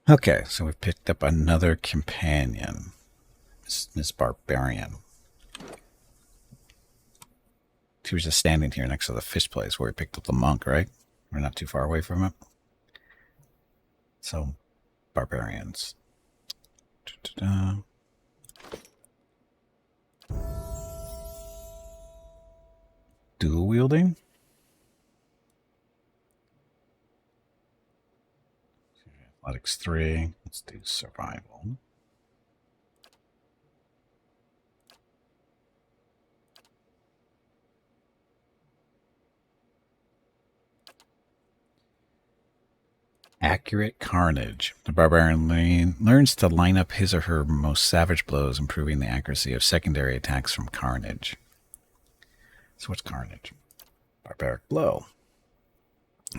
Okay, so we've picked up another companion, Miss Barbarian. She was just standing here next to the fish place where we picked up the monk, right? We're not too far away from it. So, barbarians. Da-da-da. Dual wielding? Athletics 3. Let's do survival. Accurate carnage. The barbarian learns to line up his or her most savage blows, improving the accuracy of secondary attacks from carnage. So what's carnage? Barbaric blow.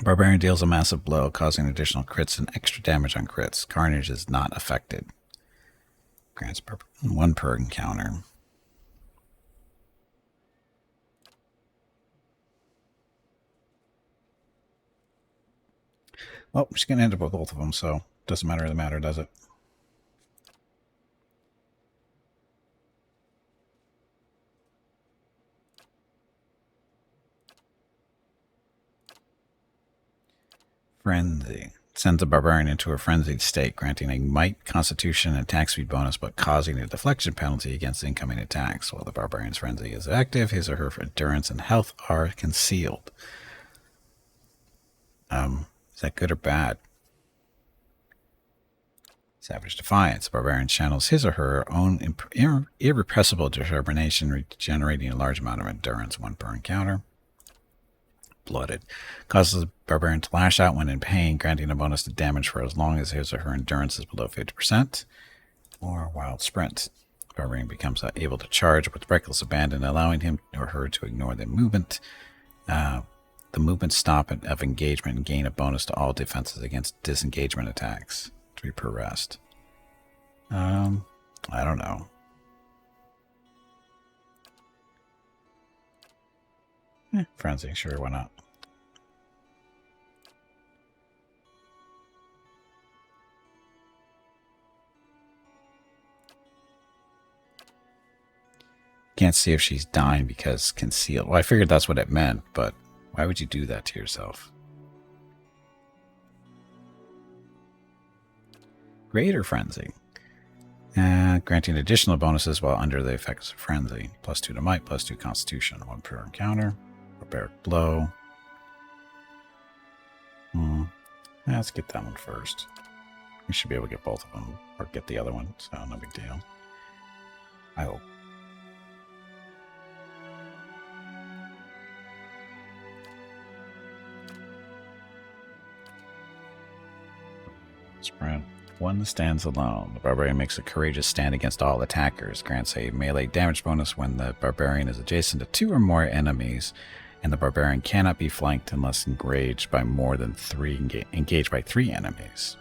Barbarian deals a massive blow, causing additional crits and extra damage on crits. Carnage is not affected. Grants 1 per encounter. Well, she's going to end up with both of them, so doesn't matter the matter, does it? Frenzy. Sends a barbarian into a frenzied state, granting a might, constitution, and attack speed bonus, but causing a deflection penalty against incoming attacks. While the barbarian's frenzy is active, his or her endurance and health are concealed. Is that good or bad? Savage Defiance. Barbarian channels his or her own irrepressible determination, regenerating a large amount of endurance, 1 per encounter. Blooded. Causes the barbarian to lash out when in pain, granting a bonus to damage for as long as his or her endurance is below 50%. Or Wild Sprint. Barbarian becomes able to charge with reckless abandon, allowing him or her to ignore the movement stop of engagement and gain a bonus to all defenses against disengagement attacks. 3 per rest. I don't know. Frenzy, sure, why not? Can't see if she's dying because concealed. Well, I figured that's what it meant, but why would you do that to yourself? Greater Frenzy. Granting additional bonuses while under the effects of Frenzy. +2 to might, +2 constitution, 1 per encounter. Barbaric blow. Let's get that one first. We should be able to get both of them, or get the other one, so no big deal. I hope. Sprint. 1 stands alone. The barbarian makes a courageous stand against all attackers. Grants a melee damage bonus when the barbarian is adjacent to 2 or more enemies, and the barbarian cannot be flanked unless engaged by more than 3 enemies.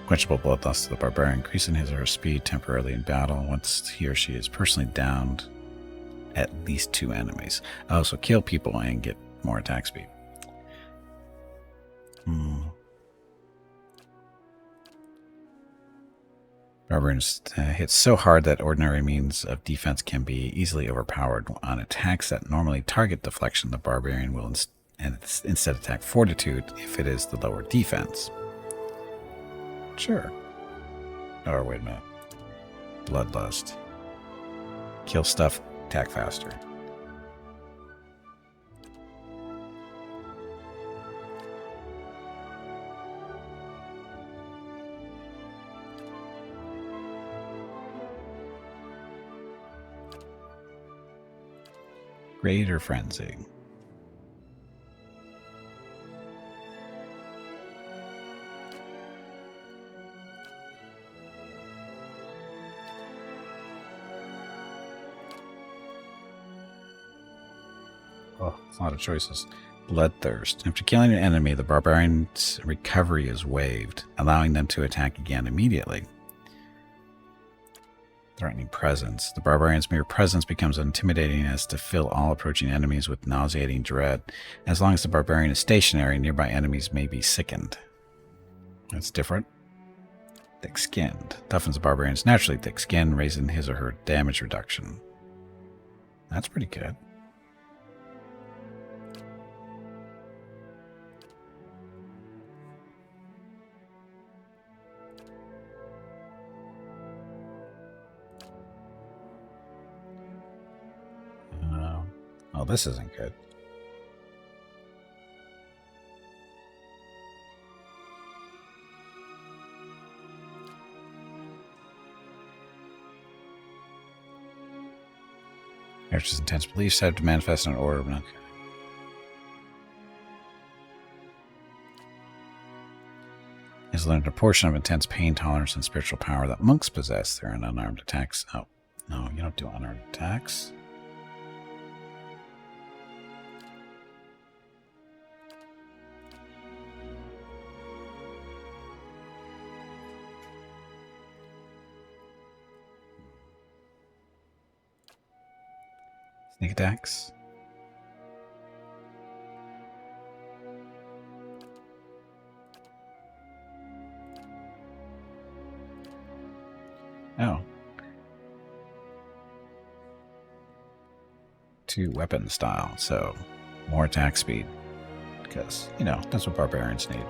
Quenchable bloodlust to the barbarian, increasing his or her speed temporarily in battle once he or she is personally downed at least 2 enemies. Also kill people and get more attack speed. Barbarian hits so hard that ordinary means of defense can be easily overpowered. On attacks that normally target deflection, the barbarian will instead attack fortitude if it is the lower defense. Sure. Or wait a minute. Bloodlust. Kill stuff, attack faster. Greater Frenzy. Oh, it's a lot of choices. Bloodthirst. After killing an enemy, the barbarian's recovery is waived, allowing them to attack again immediately. Threatening presence. The barbarian's mere presence becomes intimidating as to fill all approaching enemies with nauseating dread. As long as the barbarian is stationary, nearby enemies may be sickened. That's different. Thick-skinned. Toughens the barbarian's naturally thick skin, raising his or her damage reduction. That's pretty good. Oh, this isn't good. Character's intense beliefs have to manifest in order. Okay. Has learned a portion of intense pain tolerance and spiritual power that monks possess. They're in unarmed attacks. Oh, no, you don't do unarmed attacks. Sneak attacks. Oh. 2 weapon style, so more attack speed. Because, you know, that's what barbarians need.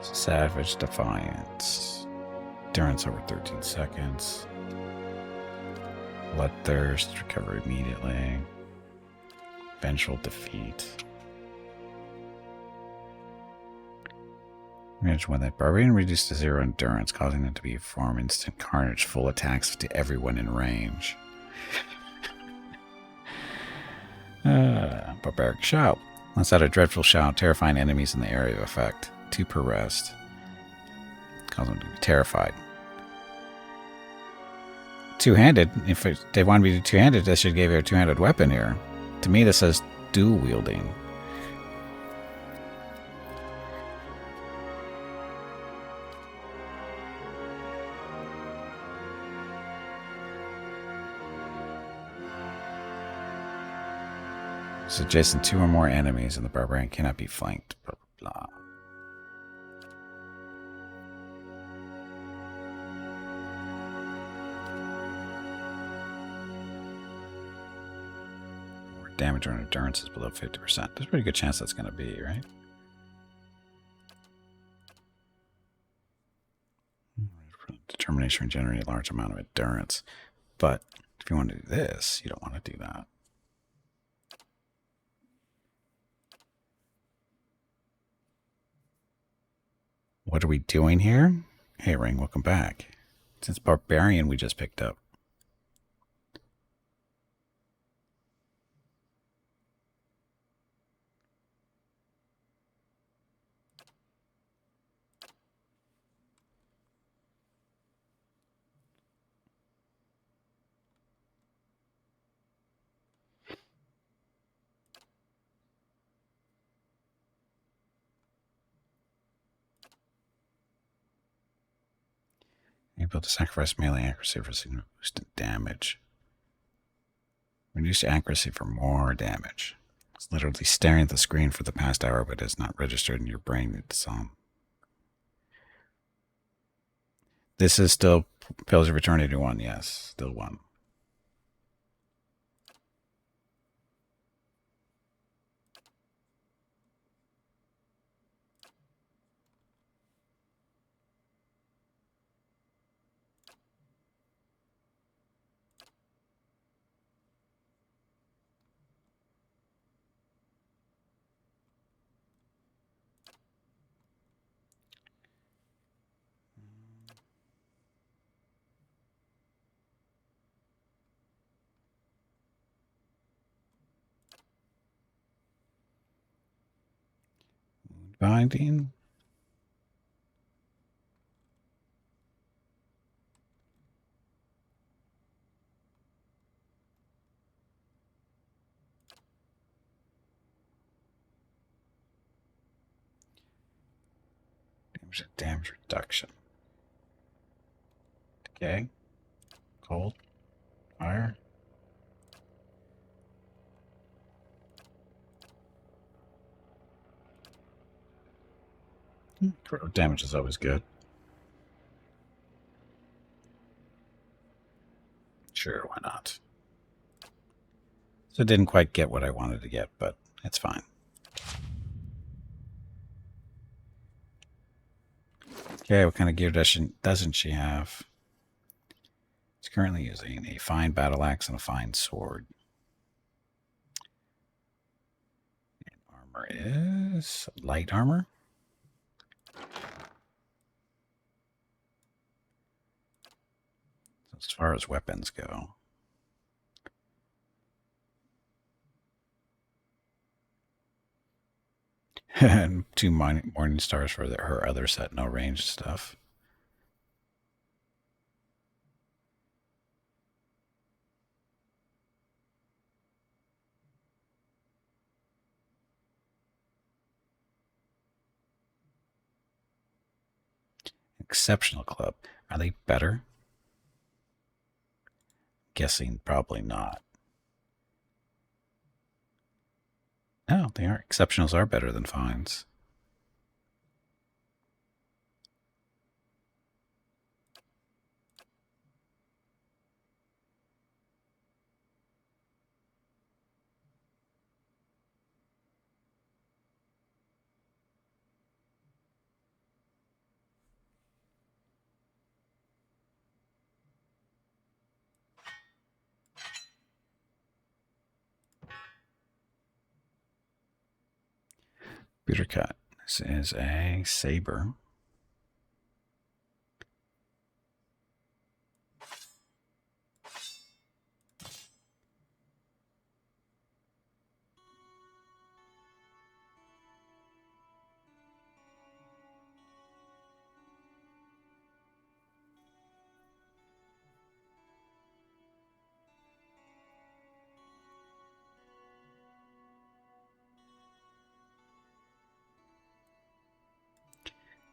Savage Defiance. Endurance over 13 seconds. Bloodthirst, recover immediately. Vengeful Defeat. Manage when that barbarian reduced to 0 endurance, causing them to perform instant carnage, full attacks to everyone in range. Barbaric Shout. Lets out a dreadful shout, terrifying enemies in the area of effect. 2 per rest. Cause them to be terrified. Two-handed. If they wanted me to do two-handed, they should give you a two-handed weapon here. To me, this says dual wielding. Suggesting 2 or more enemies, and the barbarian cannot be flanked. Blah blah blah. Damage or endurance is below 50%. There's a pretty good chance that's going to be, right? Determination and generate a large amount of endurance. But if you want to do this, you don't want to do that. What are we doing here? Hey, Ring, welcome back. Since Barbarian we just picked up. Able to sacrifice melee accuracy for significant boost in damage. Reduce accuracy for more damage. It's literally staring at the screen for the past hour, but it's not registered in your brain. It's This is still Pillars of Eternity 1, yes. Still 1. Binding. Damage reduction. Okay. Cold. Fire. Corrode damage is always good. Sure, why not? So I didn't quite get what I wanted to get, but it's fine. Okay, what kind of gear doesn't she have? She's currently using a fine battle axe and a fine sword. And armor is light armor. As far as weapons go. And 2 morning stars for her other set, no range stuff. Exceptional club. Are they better? Guessing probably not. No, they are. Exceptionals are better than fines. Bitter cut. This is a saber.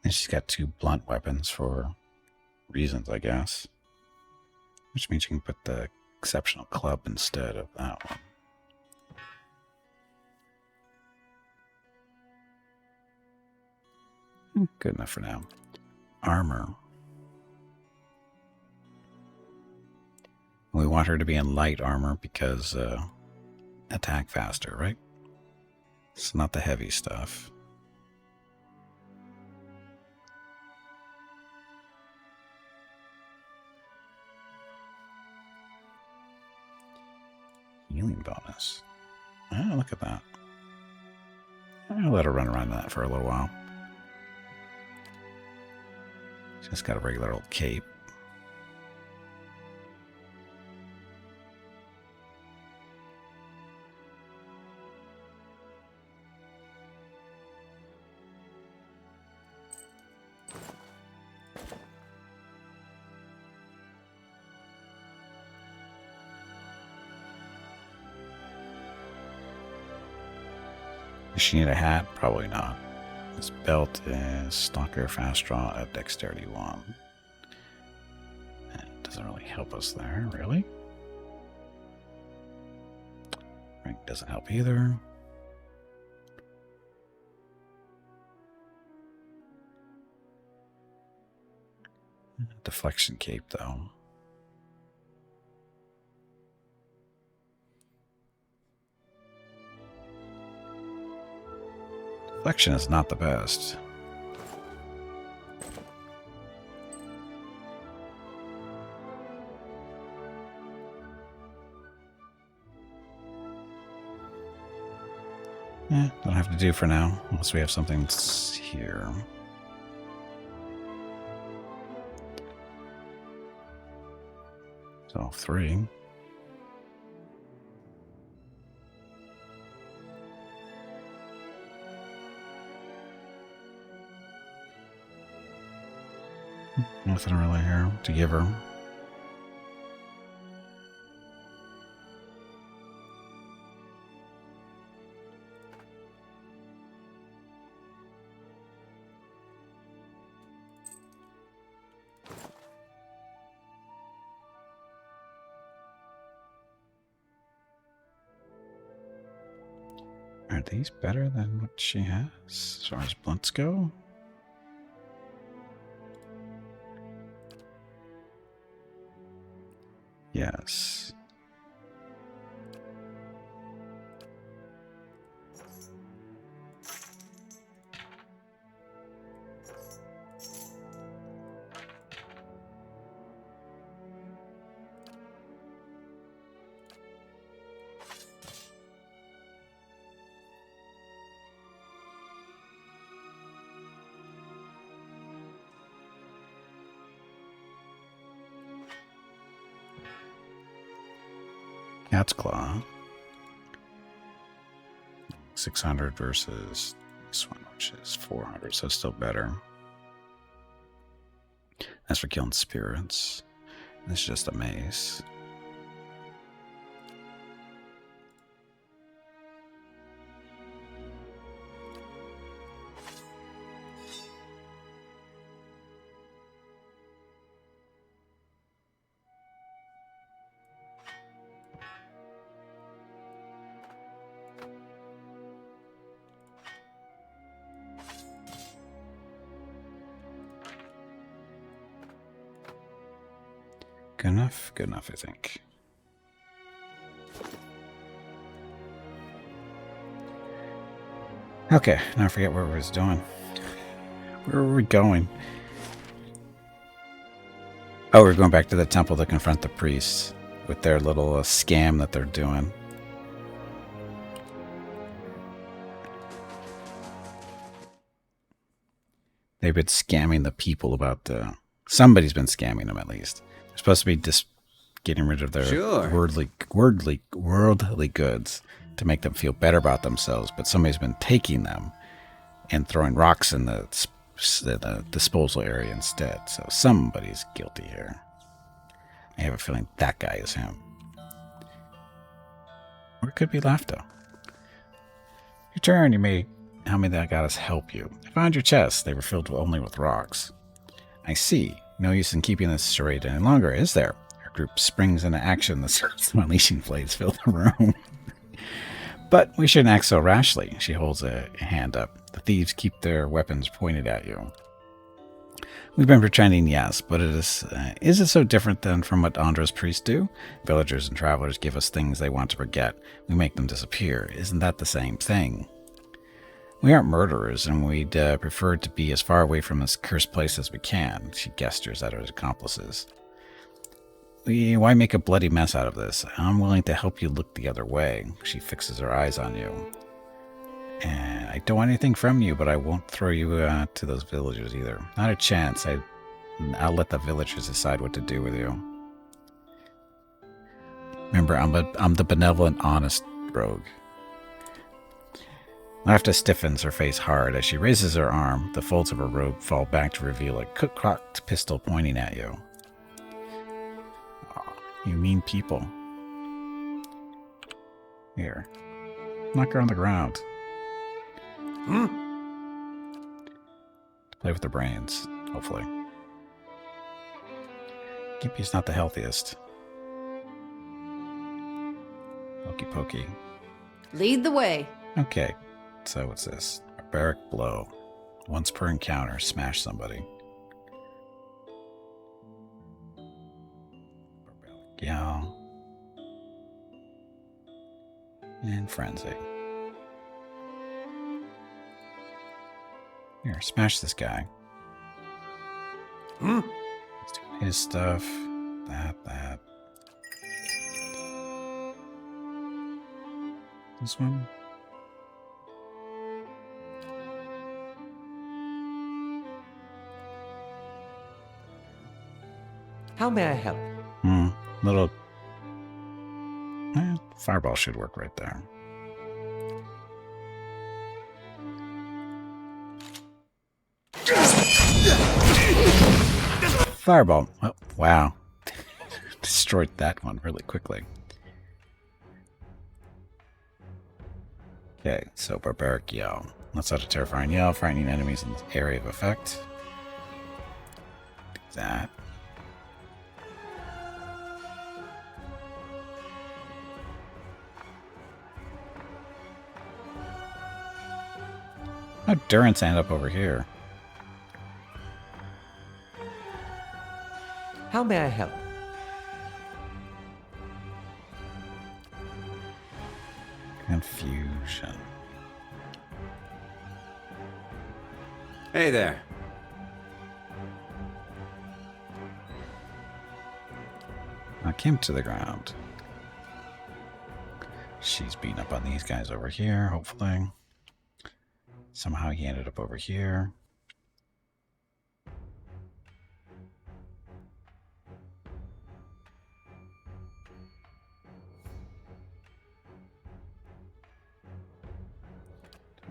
And she's got 2 blunt weapons for reasons, I guess. Which means you can put the exceptional club instead of that one. Good enough for now. Armor. We want her to be in light armor because attack faster, right? It's not the heavy stuff. Healing bonus. Oh, look at that. I'll let her run around that for a little while. She's got a regular old cape. Does she need a hat? Probably not. This belt is Stalker Fast Draw at Dexterity 1. It doesn't really help us there, really. Rank doesn't help either. Deflection cape, though. Deflection is not the best. Don't have to do for now, unless we have something here. So 3. Nothing really here to give her. Are these better than what she has as far as blunts go? Yes. Cat's Claw. 600 versus this one, which is 400, so still better. That's for killing spirits. This is just a mace. Good enough? Good enough, I think. Okay, now I forget where we was doing. Where were we going? Oh, we're going back to the temple to confront the priests with their little scam that they're doing. They've been scamming the people about somebody's been scamming them at least. They're supposed to be getting rid of their worldly goods to make them feel better about themselves, but somebody's been taking them and throwing rocks in the disposal area instead. So somebody's guilty here. I have a feeling that guy is him. Or it could be Lafto. Your turn, you may tell me that goddess help you. I found your chests. They were filled only with rocks. I see. No use in keeping this charade any longer, is there? Her group springs into action. The unleashing blades fill the room. But we shouldn't act so rashly. She holds a hand up. The thieves keep their weapons pointed at you. We've been pretending, yes, but is it so different than from what Andra's priests do? Villagers and travelers give us things they want to forget. We make them disappear. Isn't that the same thing? We aren't murderers, and we'd prefer to be as far away from this cursed place as we can. She gestures at her accomplices. Why make a bloody mess out of this? I'm willing to help you look the other way. She fixes her eyes on you. And I don't want anything from you, but I won't throw you to those villagers either. Not a chance. I'll let the villagers decide what to do with you. Remember, I'm the benevolent, honest rogue. Lafta stiffens, her face hard. As she raises her arm, the folds of her robe fall back to reveal a cocked pistol pointing at you. Oh, you mean people. Here. Knock her on the ground. Play with her brains, hopefully. Gimpy's not the healthiest. Pokey pokey. Lead the way. Okay, so what's this? Barbaric blow. Once per encounter, smash somebody. Barbaric yell. And frenzy. Here, smash this guy. He's doing his stuff. That. This one. How may I help? Little fireball should work right there. Fireball. Oh, wow. Destroyed that one really quickly. Okay, so barbaric yell. Let's out a terrifying yell, frightening enemies in the area of effect. Do that. How'd Durance end up over here? How may I help? Confusion. Hey there. Knock him to the ground. She's beating up on these guys over here, hopefully. Somehow he ended up over here.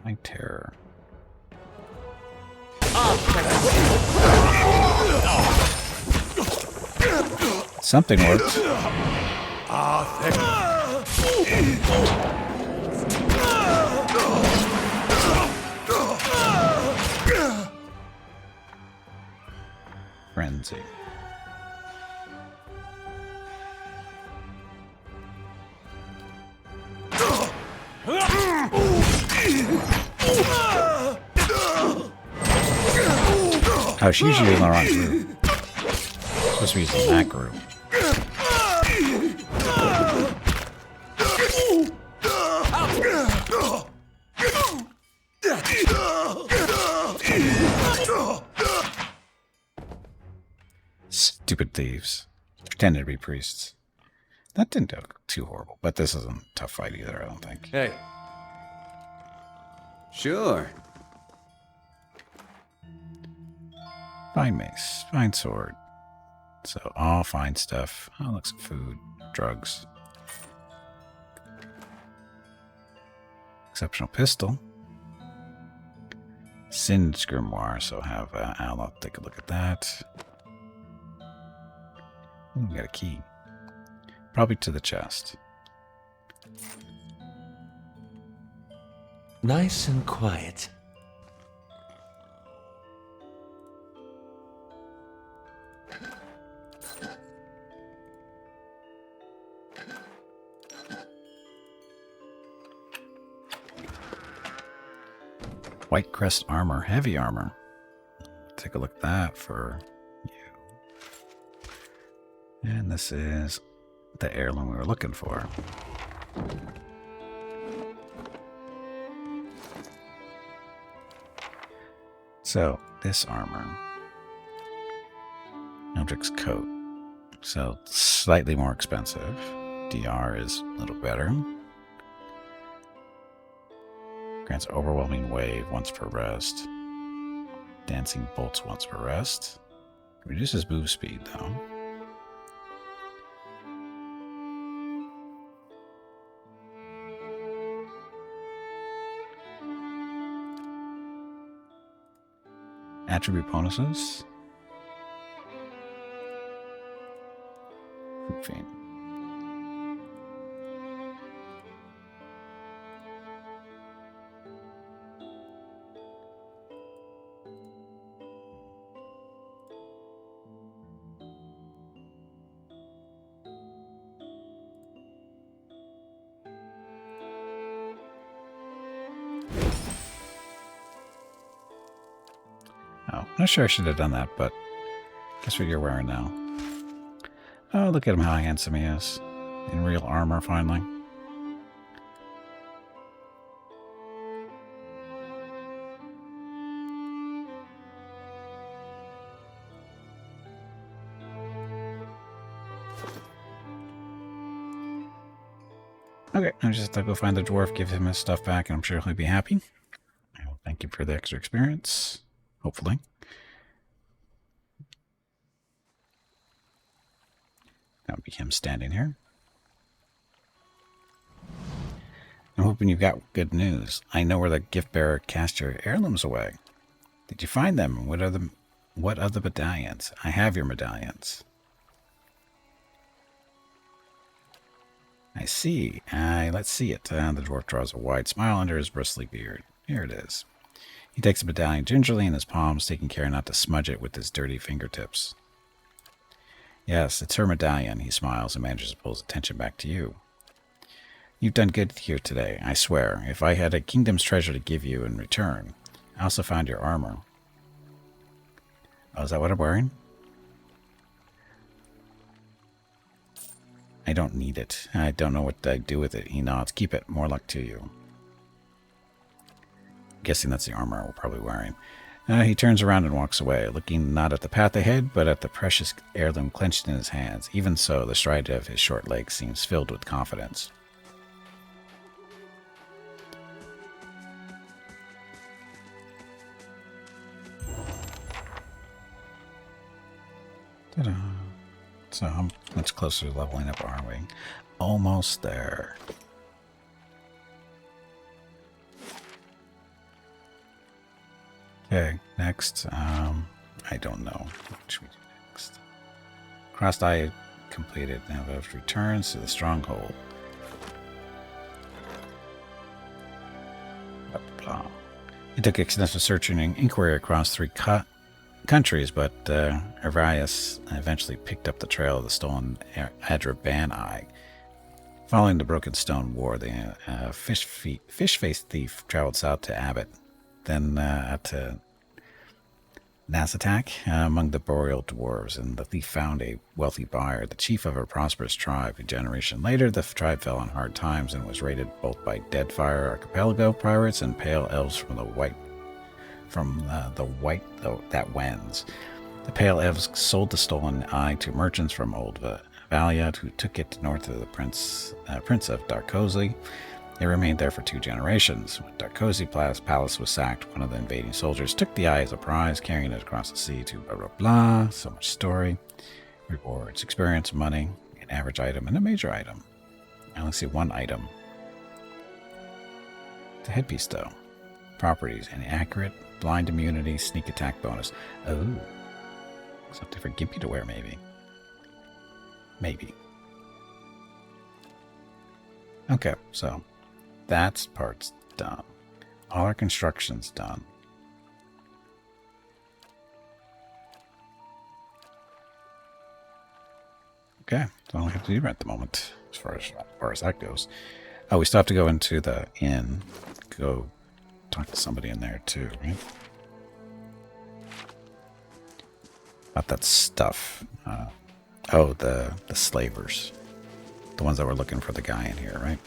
My terror. Something worked. Frenzy. Oh, she's usually in the wrong group. Supposed to be using that group. Stupid thieves. Pretending to be priests. That didn't look too horrible, but this isn't a tough fight either, I don't think. Hey. Sure. Fine mace. Fine sword. So, all fine stuff. Oh, looks like food. Drugs. Exceptional pistol. Singed grimoire, so have Al take a look at that. Ooh, we got a key. Probably to the chest. Nice and quiet. White crest armor, heavy armor. Take a look at that for you. And this is the heirloom we were looking for. So, this armor. Eldrick's coat. So, slightly more expensive. DR is a little better. Grants overwhelming wave once per rest. Dancing bolts once per rest. Reduces move speed though. Attribute bonuses. Proofing. Oh, I'm not sure I should have done that, but guess what you're wearing now. Oh, look at him, how handsome he is. In real armor, finally. Okay, I just have to go find the dwarf, give him his stuff back, and I'm sure he'll be happy. I will thank you for the extra experience. Hopefully. That would be him standing here. I'm hoping you've got good news. I know where the gift bearer cast your heirlooms away. Did you find them? What are the medallions? I have your medallions. I see. Let's see it. The dwarf draws a wide smile under his bristly beard. Here it is. He takes the medallion gingerly in his palms, taking care not to smudge it with his dirty fingertips. Yes, it's her medallion, he smiles and manages to pull his attention back to you. You've done good here today, I swear. If I had a kingdom's treasure to give you in return, I also found your armor. Oh, is that what I'm wearing? I don't need it. I don't know what I do with it. He nods. Keep it. More luck to you. Guessing that's the armor we're probably wearing. He turns around and walks away, looking not at the path ahead, but at the precious heirloom clenched in his hands. Even so, the stride of his short legs seems filled with confidence. Ta-da. So how much closer to leveling up are we? Almost there. Okay, next. I don't know. What should we do next? Crossed eye completed. Now it returns to the stronghold. Blah, blah, blah. It took extensive searching and inquiry across 3 countries, but Arias eventually picked up the trail of the stolen Adraban eye. Following the broken stone war, the fish-face thief traveled south to Abbott, then to Nazatak among the boreal dwarves, and the thief found a wealthy buyer, the chief of a prosperous tribe. A generation later, the tribe fell on hard times and was raided both by Deadfire Archipelago pirates and pale elves from the white that wends. The pale elves sold the stolen eye to merchants from Old Valiat, who took it north of the prince of Darkozy. It remained there for 2 generations. When Darkozy palace was sacked, one of the invading soldiers took the eye as a prize, carrying it across the sea to blah blah blah. So much story. Rewards, experience, money, an average item, and a major item. I only see 1 item. The headpiece, though. Properties: inaccurate, blind immunity, sneak attack bonus. Oh. Something for Gimpy to wear, maybe. Maybe. Okay, so that's part's done. All our construction's done. Okay, that's all I have to do at the moment, as far as that goes. Oh, we still have to go into the inn. Go talk to somebody in there too, right? About that stuff. Oh, the slavers. The ones that were looking for the guy in here, right?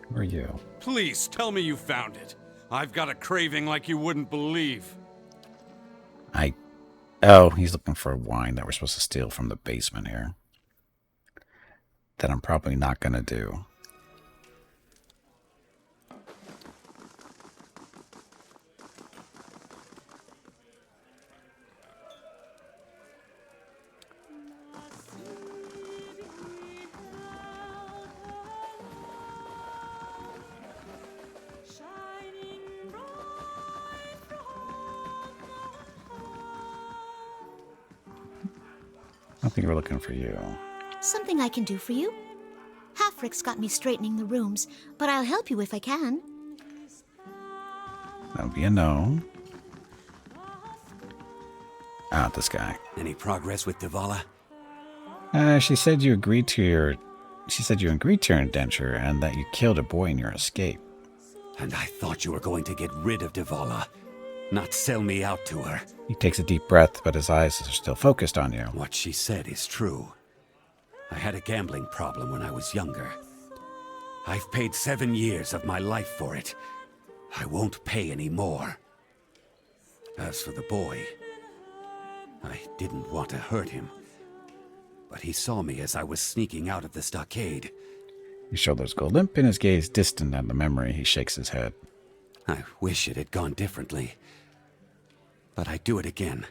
Who are you? Please tell me you found it. I've got a craving like you wouldn't believe. Oh, he's looking for wine that we're supposed to steal from the basement here. That I'm probably not going to do. I think we're looking for you. Something I can do for you? Halfrick's got me straightening the rooms, but I'll help you if I can. That would be a no. Ah, this guy. Any progress with Devala? She said you agreed to your indenture and that you killed a boy in your escape. And I thought you were going to get rid of Devala, not sell me out to her. He takes a deep breath, but his eyes are still focused on you. What she said is true. I had a gambling problem when I was younger. I've paid 7 years of my life for it. I won't pay any more. As for the boy, I didn't want to hurt him. But he saw me as I was sneaking out of the stockade. His shoulders go limp and his gaze distant at the memory. He shakes his head. I wish it had gone differently. But I'd do it again.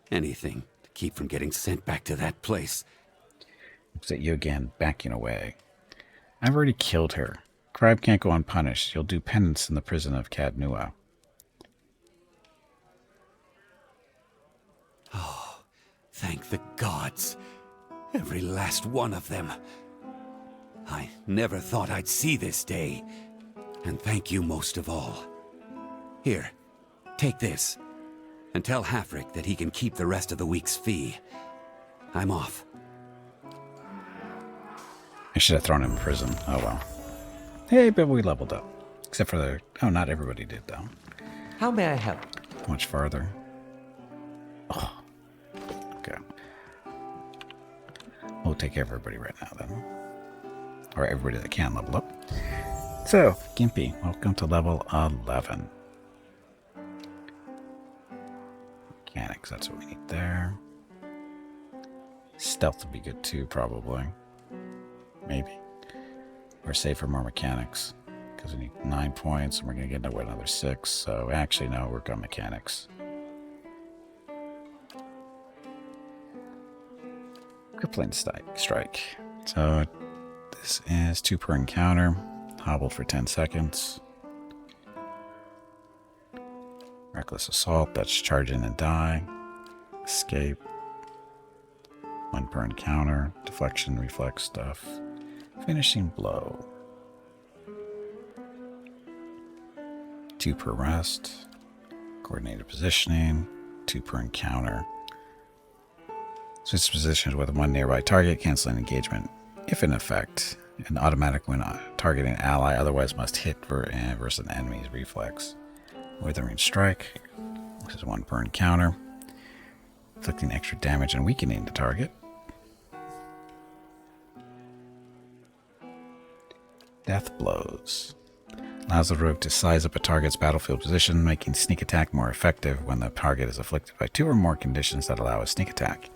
Anything to keep from getting sent back to that place. Looks at you again, backing away. I've already killed her. Crime can't go unpunished. You'll do penance in the prison of Cadnua. Oh, thank the gods. Every last one of them. I never thought I'd see this day. And thank you most of all. Here, take this. And tell Halfrick that he can keep the rest of the week's fee. I'm off. I should have thrown him in prison. Oh well. Hey, but we leveled up. Except for the... Oh, not everybody did, though. How may I help? Much farther. Oh. Okay. We'll take care of everybody right now, then. Or everybody that can level up. So, Gimpy, welcome to level 11. Mechanics, that's what we need there. Stealth would be good too, probably. Maybe. Or save for more mechanics. Because we need 9 points, and we're going to get another 6. So, actually, no, we're going mechanics. Crippling strike. So, this is 2 per encounter. Hobbled for 10 seconds. Reckless assault, that's charge in and die. Escape. 1 per encounter. Deflection, reflex stuff. Finishing blow. 2 per rest. Coordinated positioning. 2 per encounter. Switch positions with 1 nearby target, canceling engagement if in effect. An automatic when targeting an ally, otherwise must hit versus an enemy's reflex. Withering strike. This is 1 per encounter. Inflicting extra damage and weakening the target. Death blows. Allows the rogue to size up a target's battlefield position, making sneak attack more effective when the target is afflicted by 2 or more conditions that allow a sneak attack.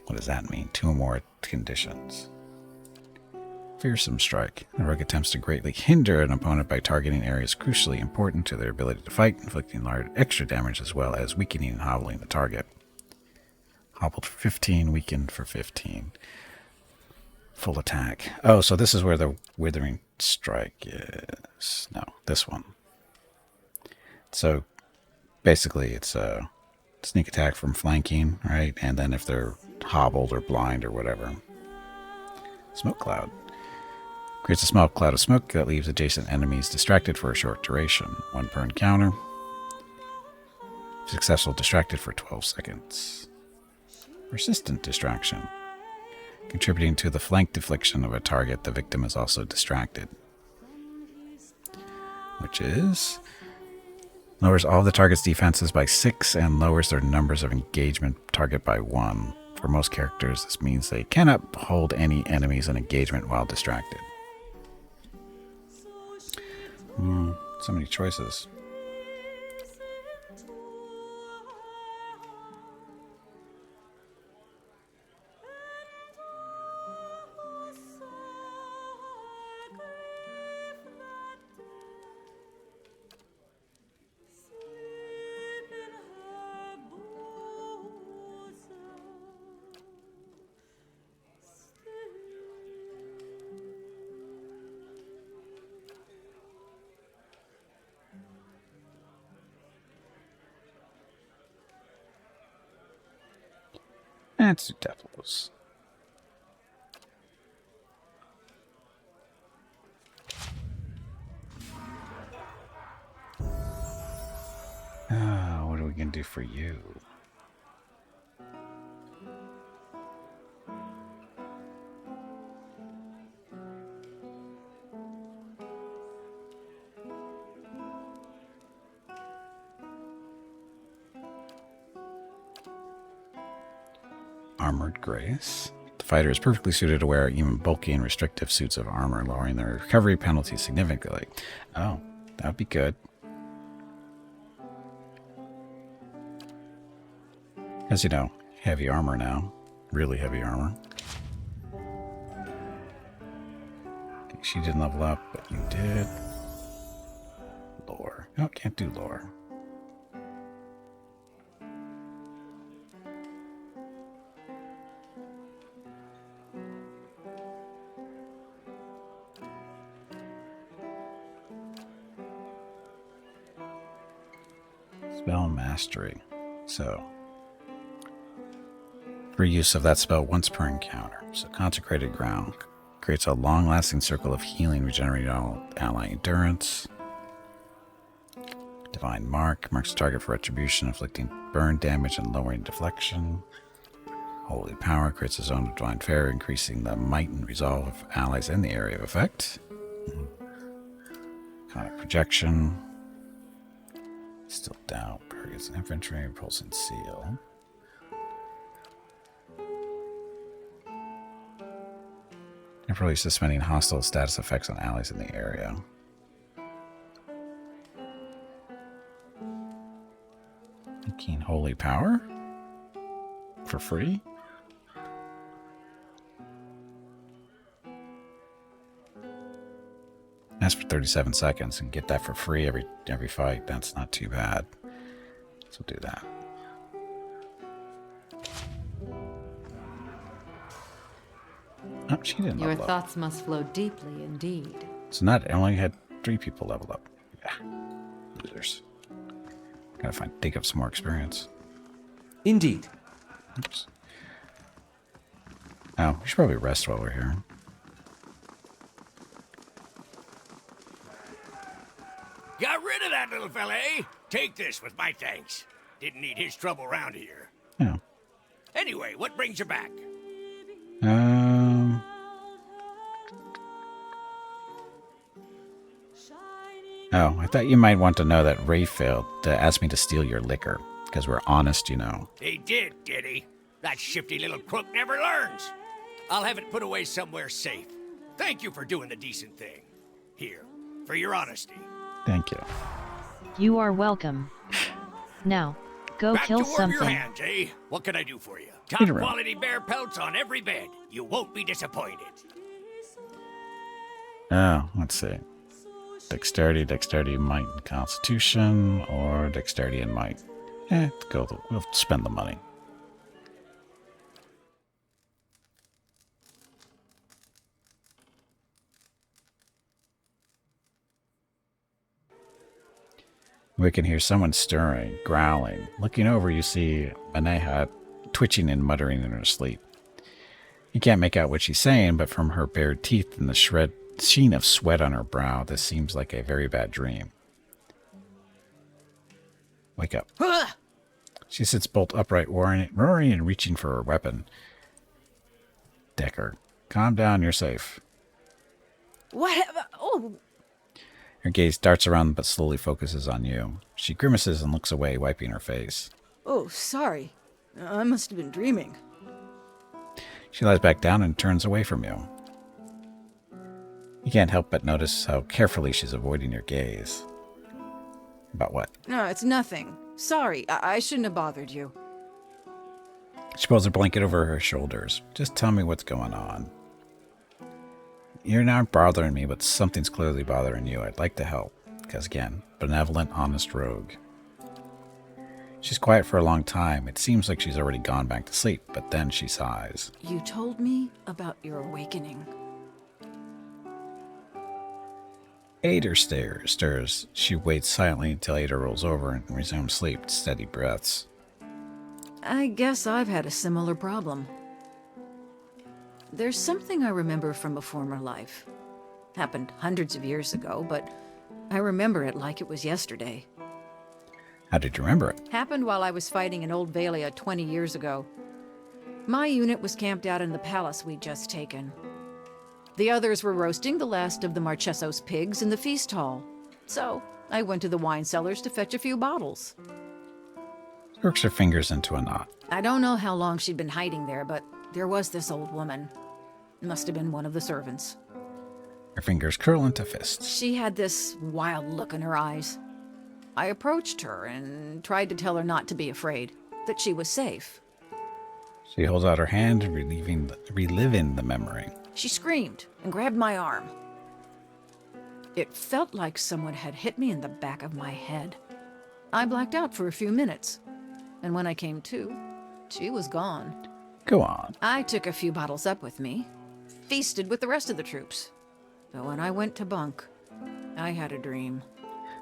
What does that mean? 2 or more conditions. Fearsome strike. The rogue attempts to greatly hinder an opponent by targeting areas crucially important to their ability to fight, inflicting large extra damage as well as weakening and hobbling the target. Hobbled for 15, weakened for 15. Full attack. Oh, so this is where the withering strike is. No, this one. So basically it's a sneak attack from flanking, right? And then if they're hobbled or blind or whatever. Smoke cloud. Creates a small cloud of smoke that leaves adjacent enemies distracted for a short duration. 1 per encounter. Successful distracted for 12 seconds. Persistent distraction. Contributing to the flank deflection of a target, the victim is also distracted. Which is... lowers all the target's defenses by 6 and lowers their numbers of engagement target by 1. For most characters, this means they cannot hold any enemies in engagement while distracted. So many choices. And 2 death blows. What are we going to do for you? Armored Grace. The fighter is perfectly suited to wear even bulky and restrictive suits of armor, lowering their recovery penalty significantly. Oh, that would be good. Because, you know, heavy armor now. Really heavy armor. She didn't level up, but you did. Lore. No, can't do lore. Spell mastery. So, free use of that spell once per encounter. So, consecrated ground creates a long-lasting circle of healing, regenerating all ally endurance. Divine mark marks the target for retribution, inflicting burn damage and lowering deflection. Holy power creates a zone of divine fire, increasing the might and resolve of allies in the area of effect. Conic projection. Still down. Targets infantry, pulsing seal. Temporarily suspending hostile status effects on allies in the area. Keen holy power? For free? That's for 37 seconds and get that for free every fight. That's not too bad. So do that. Oh, she didn't Your level up. thoughts must flow deeply indeed. So not only had 3 people level up. Yeah. Losers. Gotta dig up some more experience. Indeed. Oops. Oh, we should probably rest while we're here. Got rid of that little fella, eh? Take this with my thanks. Didn't need his trouble around here. Yeah. Anyway, what brings you back? Oh, I thought you might want to know that Ray failed to ask me to steal your liquor. Because we're honest, you know. He did he? That shifty little crook never learns. I'll have it put away somewhere safe. Thank you for doing the decent thing. Here, for your honesty. Thank you. You are welcome. Now, go Back kill to warm something. your hands, eh? What can I do for you? Top Peter Rowe. quality bear pelts on every bed. You won't be disappointed. Oh, let's see. Dexterity, dexterity, might, and constitution, or dexterity and might. We'll spend the money. We can hear someone stirring, growling. Looking over, you see Maneha twitching and muttering in her sleep. You can't make out what she's saying, but from her bared teeth and the sheen of sweat on her brow, this seems like a very bad dream. Wake up. She sits bolt upright, roaring and reaching for her weapon. Decker, calm down, you're safe. What? Oh, Her gaze darts around but slowly focuses on you. She grimaces and looks away, wiping her face. Oh, sorry. I must have been dreaming. She lies back down and turns away from you. You can't help but notice how carefully she's avoiding your gaze. About what? No, it's nothing. Sorry, I shouldn't have bothered you. She pulls her blanket over her shoulders. Just tell me what's going on. You're not bothering me, but something's clearly bothering you. I'd like to help. Because again, benevolent, honest rogue. She's quiet for a long time. It seems like she's already gone back to sleep, but then she sighs. You told me about your awakening. Ada stirs. She waits silently until Ada rolls over and resumes sleep, steady breaths. I guess I've had a similar problem. There's something I remember from a former life. Happened hundreds of years ago, but I remember it like it was yesterday. How did you remember it? Happened while I was fighting in Old Valia 20 years ago. My unit was camped out in the palace we'd just taken. The others were roasting the last of the Marcheso's pigs in the feast hall. So I went to the wine cellars to fetch a few bottles. Works her fingers into a knot. I don't know how long she'd been hiding there, but there was this old woman. Must have been one of the servants. Her fingers curl into fists. She had this wild look in her eyes. I approached her and tried to tell her not to be afraid, that she was safe. She holds out her hand, reliving the memory. She screamed and grabbed my arm. It felt like someone had hit me in the back of my head. I blacked out for a few minutes, and when I came to, she was gone. Go on. I took a few bottles up with me, feasted with the rest of the troops. But when I went to bunk, I had a dream.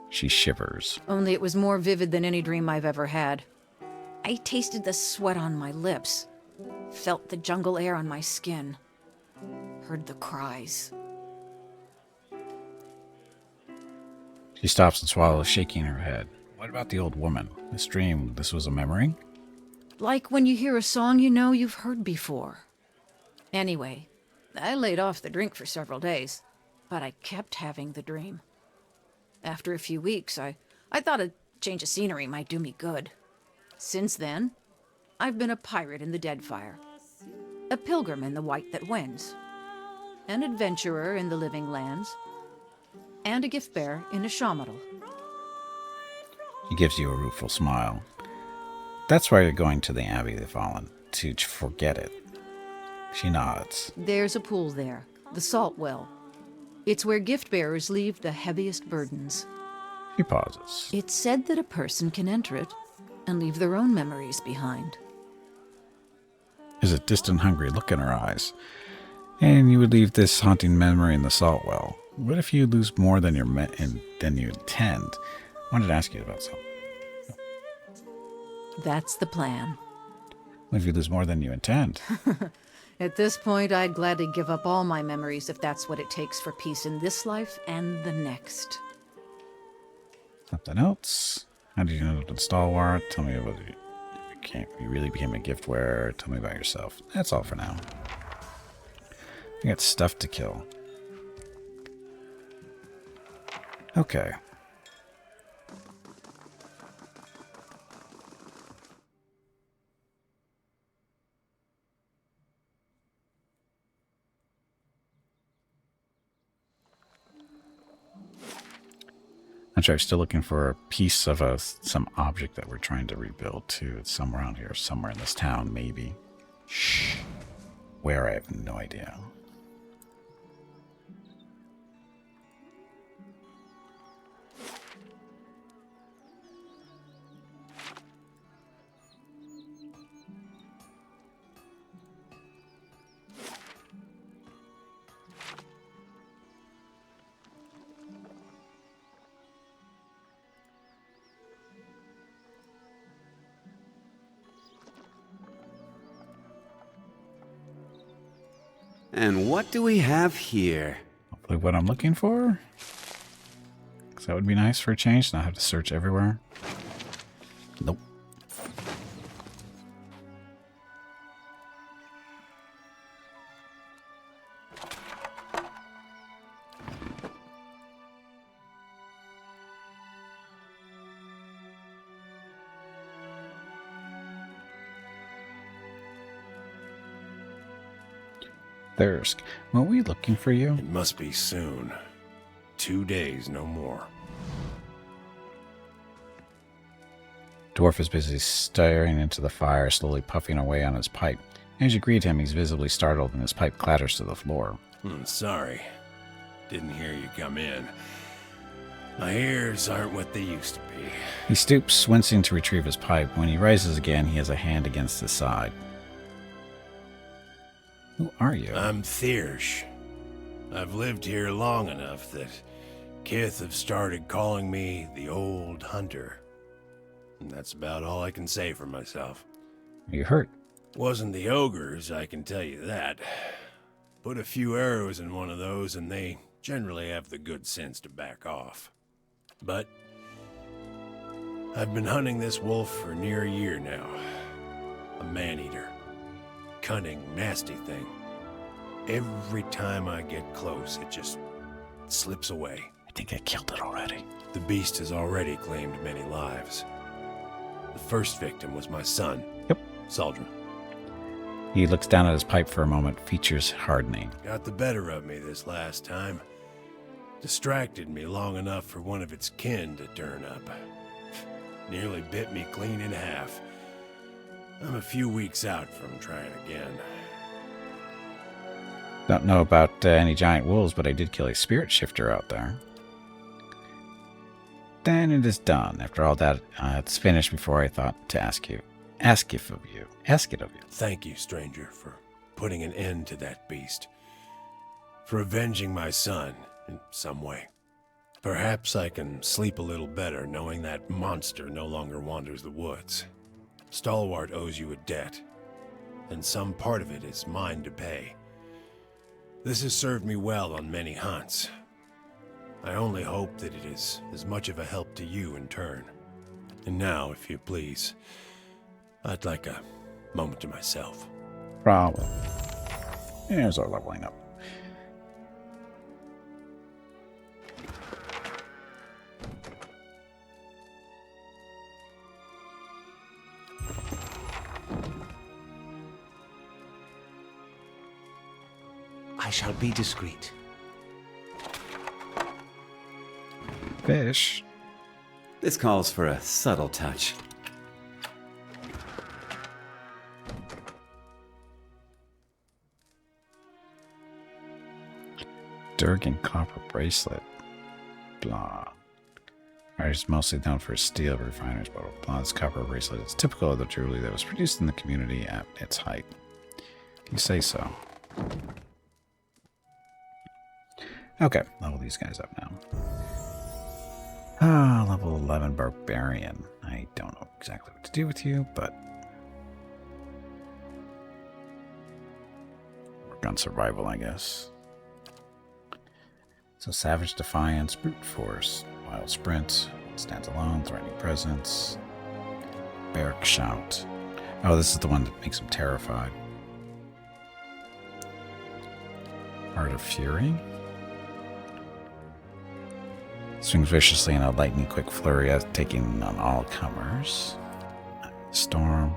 She shivers. Only it was more vivid than any dream I've ever had. I tasted the sweat on my lips, felt the jungle air on my skin, heard the cries. She stops and swallows, shaking her head. What about the old woman? This dream, this was a memory? Like when you hear a song you know you've heard before. Anyway, I laid off the drink for several days, but I kept having the dream. After a few weeks, I thought a change of scenery might do me good. Since then, I've been a pirate in the Deadfire, a pilgrim in the White That Wends, an adventurer in the Living Lands, and a gift bearer in a Shamadal. He gives you a rueful smile. That's why you're going to the Abbey of the Fallen, to forget it. She nods. There's a pool there, the Salt Well. It's where gift bearers leave the heaviest burdens. He pauses. It's said that a person can enter it and leave their own memories behind. There's a distant, hungry look in her eyes. And you would leave this haunting memory in the salt well. What if you lose more than you intend? I wanted to ask you about something. That's the plan. What if you lose more than you intend? At this point, I'd gladly give up all my memories if that's what it takes for peace in this life and the next. Something else? How did you know the stalwart? Tell me about it. You really became a gift wearer. Tell me about yourself. That's all for now. I got stuff to kill. Okay. Not sure. I'm still looking for a piece of some object that we're trying to rebuild too. It's somewhere around here, somewhere in this town, maybe. Shh. Where, I have no idea. And what do we have here? Hopefully what I'm looking for. Because that would be nice for a change, not have to search everywhere. Nope. Thirsk, were we looking for you? It must be soon. 2 days, no more. Dwarf is busy staring into the fire, slowly puffing away on his pipe. As you greet him, he's visibly startled and his pipe clatters to the floor. Sorry. Didn't hear you come in. My ears aren't what they used to be. He stoops, wincing to retrieve his pipe. When he rises again, he has a hand against his side. Who are you? I'm Thiersch. I've lived here long enough that Kith have started calling me the Old Hunter. And that's about all I can say for myself. Are you hurt? Wasn't the ogres, I can tell you that. Put a few arrows in one of those and they generally have the good sense to back off. But I've been hunting this wolf for near a year now. A man-eater. Cunning, nasty thing. Every time I get close, it just slips away. I think I killed it already. The beast has already claimed many lives. The first victim was my son. Yep. Saldrin. He looks down at his pipe for a moment, features hardening. Got the better of me this last time. Distracted me long enough for one of its kin to turn up. Nearly bit me clean in half. I'm a few weeks out from trying again. Don't know about any giant wolves, but I did kill a spirit shifter out there. Then it is done. After all that, it's finished before I thought to ask it of you. Thank you, stranger, for putting an end to that beast. For avenging my son in some way. Perhaps I can sleep a little better knowing that monster no longer wanders the woods. Stalwart owes you a debt, and some part of it is mine to pay. This has served me well on many hunts. I only hope that it is as much of a help to you in turn. And now, if you please, I'd like a moment to myself. Problem. Here's our leveling up. I shall be discreet. Fish. This calls for a subtle touch. Durgan copper bracelet. Blah. Is mostly known for steel refiners, blah, blah, blah. This copper bracelet is typical of the jewelry that was produced in the community at its height. If you say so. Okay, level these guys up now. Ah, level 11 barbarian. I don't know exactly what to do with you, but work on survival, I guess. So savage defiance, brute force, wild sprint, stands alone, threatening presence, barrack shout. Oh, this is the one that makes him terrified. Art of fury. Swings viciously in a lightning quick flurry, taking on all comers. Storm.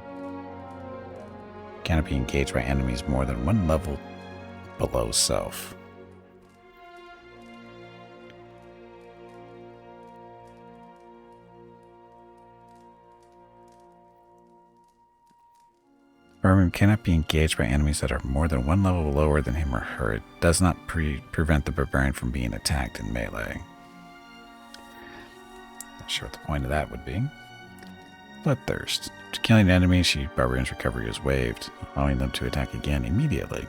Cannot be engaged by enemies more than one level below self. Barbarian cannot be engaged by enemies that are more than one level lower than him or her. It does not prevent the barbarian from being attacked in melee. Not sure what the point of that would be. Bloodthirst. After killing an enemy, barbarian's recovery is waived, allowing them to attack again immediately.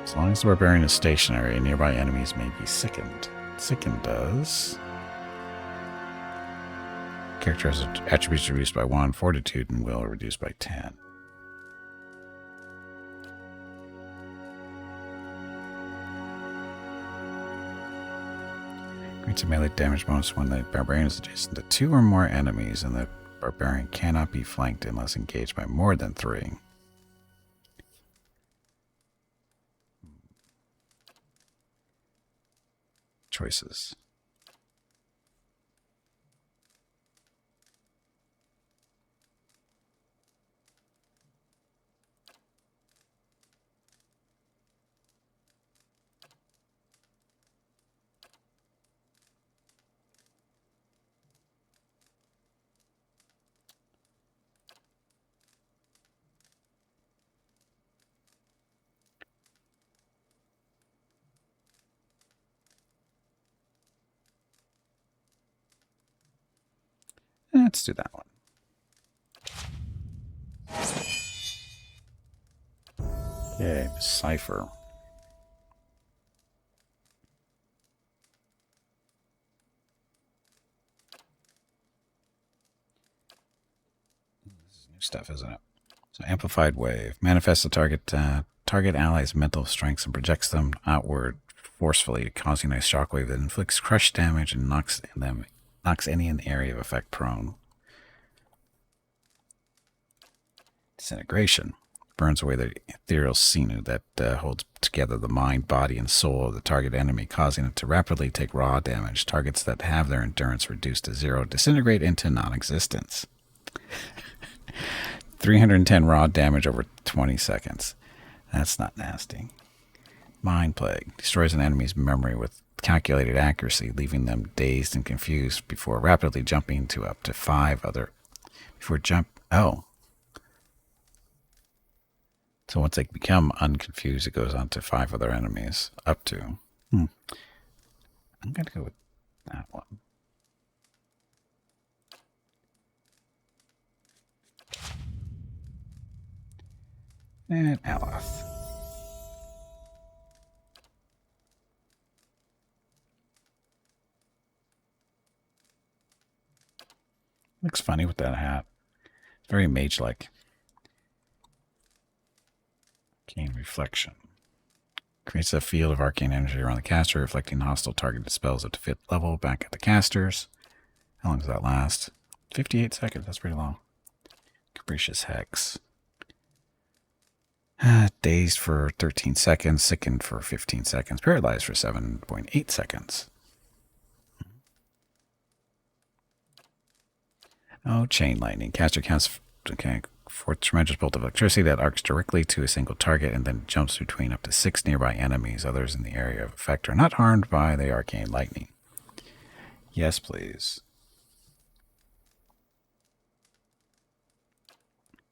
As long as the barbarian is stationary, nearby enemies may be sickened. Sickened does. Character has attributes reduced by 1, fortitude and will reduced by 10. Grants a melee damage bonus when the barbarian is adjacent to 2 or more enemies, and the barbarian cannot be flanked unless engaged by more than 3. Choices. Let's do that one. Okay, Cipher. This is new stuff, isn't it? So Amplified Wave. Manifests the target ally's mental strengths and projects them outward forcefully, causing a shockwave that inflicts crush damage and knocks any in the area of effect prone. Disintegration. Burns away the ethereal sinew that holds together the mind, body, and soul of the target enemy, causing it to rapidly take raw damage. Targets that have their endurance reduced to 0 disintegrate into non-existence. 310 raw damage over 20 seconds. That's not nasty. Mind Plague. Destroys an enemy's memory with calculated accuracy, leaving them dazed and confused before rapidly jumping to up to 5 other... Oh. So once they become unconfused, it goes on to 5 other enemies. Up to. I'm going to go with that one. And Aloth. Looks funny with that hat. It's very mage-like. Gain reflection. Creates a field of arcane energy around the caster, reflecting hostile targeted spells up to 5th level back at the casters. How long does that last? 58 seconds. That's pretty long. Capricious Hex. Dazed for 13 seconds. Sickened for 15 seconds. Paralyzed for 7.8 seconds. Oh, Chain Lightning. Caster casts for tremendous bolt of electricity that arcs directly to a single target and then jumps between up to 6 nearby enemies. Others in the area of effect are not harmed by the arcane lightning. Yes, please.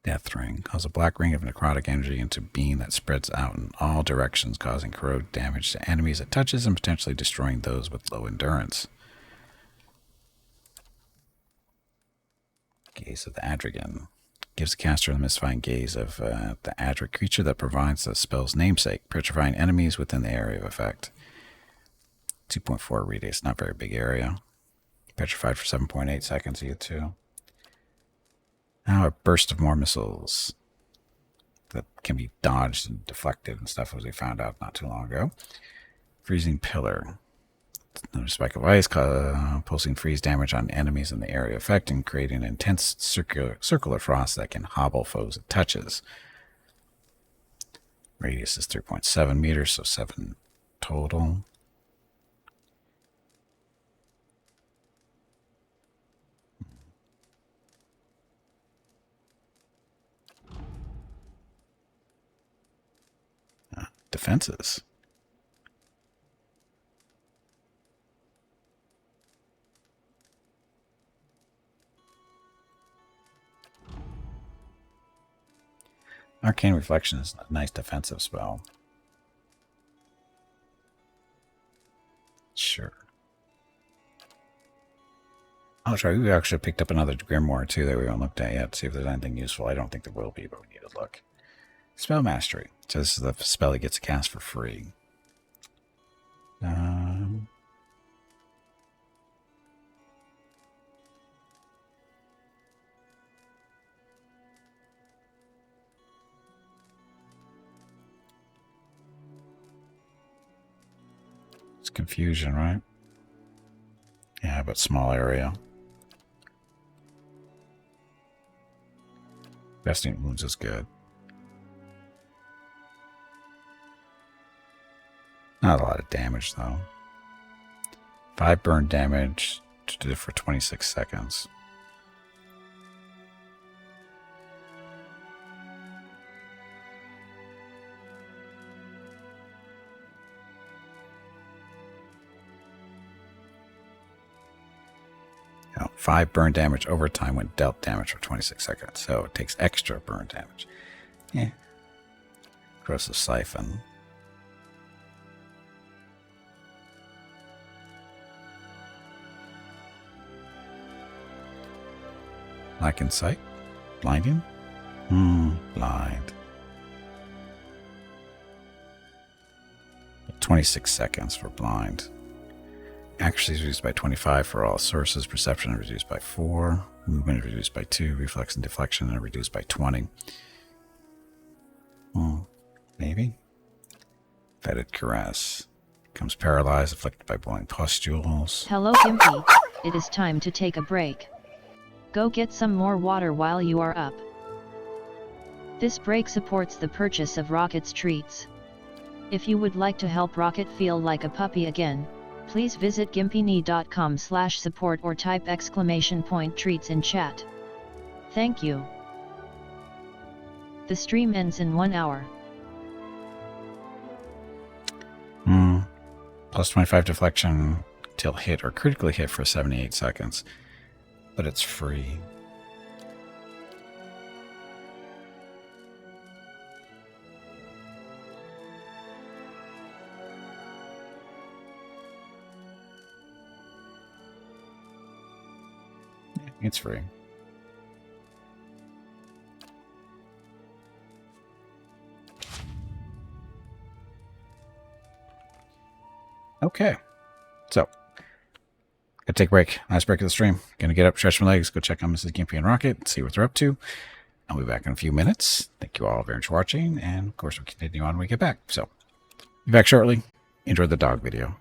Death Ring. Calls a black ring of necrotic energy into being that spreads out in all directions, causing corrode damage to enemies it touches and potentially destroying those with low endurance. Gaze of the Adrigan. Gives the caster the mystifying gaze of the Adric creature that provides the spell's namesake, petrifying enemies within the area of effect. 2.4 radius, not very big area. Petrified for 7.8 seconds, you too. Now a burst of more missiles that can be dodged and deflected and stuff, as we found out not too long ago. Freezing Pillar. Another spike of ice, pulsing freeze damage on enemies in the area of effect and creating an intense circular frost that can hobble foes it touches. Radius is 3.7 meters, so 7 total. Defenses. Arcane Reflection is a nice defensive spell. Sure. Oh, sorry, we actually picked up another Grimoire too that we haven't looked at yet. See if there's anything useful. I don't think there will be, but we need to look. Spell Mastery. So this is the spell he gets to cast for free. It's confusion, right? Yeah, but small area. Besting wounds is good. Not a lot of damage, though. 5 burn damage did it for 26 seconds. You know, 5 burn damage over time when dealt damage for 26 seconds, so it takes extra burn damage. Yeah. Corrosive Siphon. Lack in sight? Blinding? Blind. 26 seconds for blind. Accuracy is reduced by 25 for all sources. Perception is reduced by 4. Movement is reduced by 2. Reflex and deflection are reduced by 20. Maybe? Fetid Caress. Becomes paralyzed, afflicted by blowing pustules. Hello, Gimpy. It is time to take a break. Go get some more water while you are up. This break supports the purchase of Rocket's treats. If you would like to help Rocket feel like a puppy again, please visit gimpyknee.com/support or type !treats in chat. Thank you. The stream ends in 1 hour. Plus 25 deflection till hit or critically hit for 78 seconds. But it's free. Yeah, it's free. Okay. So, gotta take a break. Last break of the stream. Gonna get up, stretch my legs, go check on Mrs. Gimpy and Rocket, see what they're up to. I'll be back in a few minutes. Thank you all very much for watching, and of course we'll continue on when we get back. So, Be back shortly. Enjoy the dog video.